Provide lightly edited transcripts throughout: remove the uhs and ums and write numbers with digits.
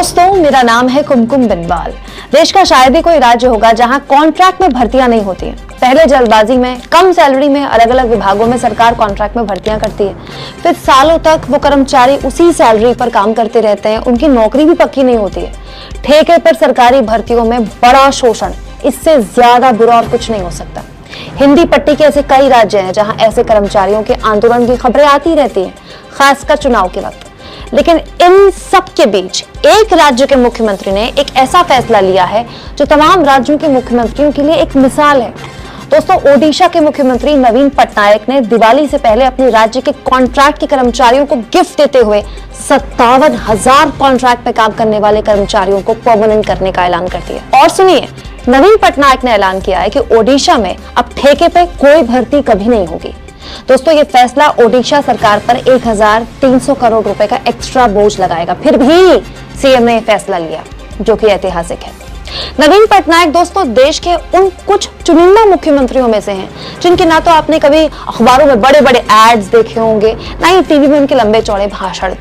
दोस्तों, मेरा नाम है कुमकुम बिनवाल। देश का शायद ही कोई राज्य होगा जहां कॉन्ट्रैक्ट में भर्तियां नहीं होती हैं। पहले जल्दबाजी में कम सैलरी में अलग अलग विभागों में सरकार कॉन्ट्रैक्ट में भर्तियां करती है, फिर सालों तक वो कर्मचारी उसी सैलरी पर काम करते रहते हैं, उनकी नौकरी भी पक्की नहीं होती है। ठेके पर सरकारी भर्तियों में बड़ा शोषण, इससे ज्यादा बुरा और कुछ नहीं हो सकता। हिंदी पट्टी के ऐसे कई राज्य हैं जहां ऐसे कर्मचारियों के आंदोलन की खबरें आती रहती हैं, खासकर चुनाव के वक्त। लेकिन इन सब के बीच एक राज्य के मुख्यमंत्री ने एक ऐसा फैसला लिया है जो तमाम राज्यों के मुख्यमंत्रियों के लिए एक मिसाल है। दोस्तों, ओडिशा के मुख्यमंत्री नवीन पटनायक ने दिवाली से पहले अपने राज्य के कॉन्ट्रैक्ट के कर्मचारियों को गिफ्ट देते हुए 57,000 कॉन्ट्रैक्ट पे काम करने वाले कर्मचारियों को परमानेंट करने का ऐलान कर दिया। और सुनिए, नवीन पटनायक ने ऐलान किया है कि ओडिशा में अब ठेके पे कोई भर्ती कभी नहीं होगी। दोस्तों, ये फैसला ओडिशा सरकार पर 1,300 करोड़ रुपए का एक्स्ट्रा बोझ लगाएगा। फिर भी सीएम ने यह फैसला लिया, जो कि ऐतिहासिक है। नवीन पटनायक दोस्तों देश के उन कुछ चुनिंदा मुख्यमंत्रियों में से हैं जिनके ना तो आपने कभी अखबारों में बड़े बड़े एड्स देखे होंगे, ना ही टीवी में उनके लंबे चौड़े भाषण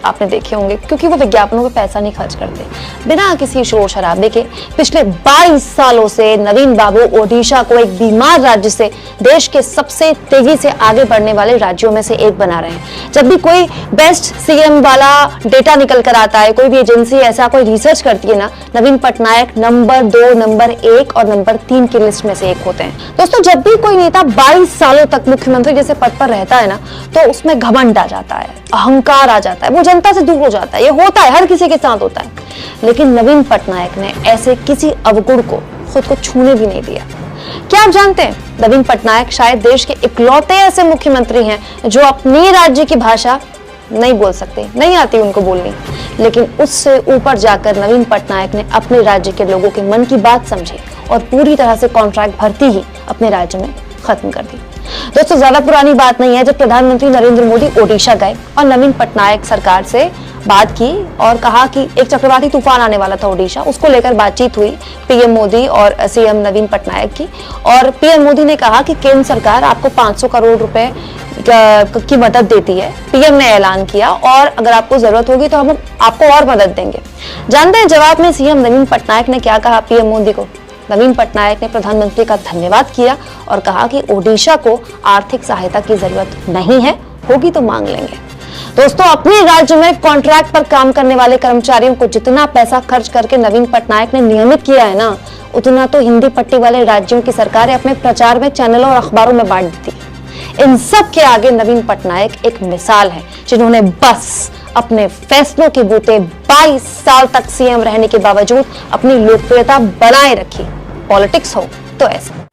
आपने देखे होंगे, क्योंकि वो विज्ञापनों पे पैसा नहीं खर्च करते। बिना किसी शोर शराबे के पिछले 22 सालों से नवीन बाबू ओडिशा को एक बीमार राज्य से देश के सबसे तेजी से आगे बढ़ने वाले राज्यों में से एक बना रहे हैं। जब भी कोई बेस्ट सीएम वाला डेटा निकल कर आता है, कोई भी एजेंसी ऐसा कोई रिसर्च करती है ना, नवीन पटनायक नंबर 2, नंबर 1 और नंबर 3 की लिस्ट में से एक होते हैं। दोस्तों, जब भी कोई नेता 22 सालों तक मुख्यमंत्री जैसे पद पर रहता है ना, तो उसमें घमंड आ जाता है, अहंकार आ जाता है, वो जनता से दूर हो जाता है। ये होता है, हर किसी के साथ होता है। लेकिन नवीन पटनायक ने ऐसे किसी अवगुण को खुद को छूने भी नहीं दिया। क्या आप जानते हैं, नवीन पटनायक शायद देश के इकलौते ऐसे मुख्यमंत्री हैं जो अपने राज्य की भाषा नहीं बोल सकते, नहीं आती उनको बोलनी, लेकिन उससे ऊपर जाकर नवीन पटनायक ने अपने राज्य के लोगों के मन की बात समझी और पूरी तरह से कॉन्ट्रैक्ट भर्ती ही अपने राज्य में खत्म कर दी। दोस्तों, ज्यादा पुरानी बात नहीं है जब प्रधानमंत्री नरेंद्र मोदी ओडिशा गए और नवीन पटनायक सरकार से बात की और कहा कि एक चक्रवाती तूफान आने वाला था ओडिशा, उसको लेकर बातचीत हुई पीएम मोदी और सीएम नवीन पटनायक की। और पीएम मोदी ने कहा कि केंद्र सरकार आपको 500 करोड़ रुपए की मदद देती है। पीएम ने ऐलान किया और अगर आपको जरूरत होगी तो हम आपको और मदद देंगे। जानते हैं जवाब में सीएम नवीन पटनायक ने क्या कहा पीएम मोदी को? नवीन पटनायक ने प्रधानमंत्री का धन्यवाद किया और कहा कि ओडिशा को आर्थिक सहायता की जरूरत नहीं है, होगी तो मांग लेंगे। दोस्तों, अपने राज्य में कॉन्ट्रैक्ट पर काम करने वाले कर्मचारियों को जितना पैसा खर्च करके नवीन पटनायक ने नियमित किया है ना, उतना तो हिंदी पट्टी वाले राज्यों की सरकारें अपने प्रचार में चैनलों और अखबारों में बांट देती है। इन सब के आगे नवीन पटनायक एक मिसाल है, जिन्होंने बस अपने फैसलों के बूते 22 साल तक सीएम रहने के बावजूद अपनी लोकप्रियता बनाए रखी। पॉलिटिक्स हो तो ऐसा।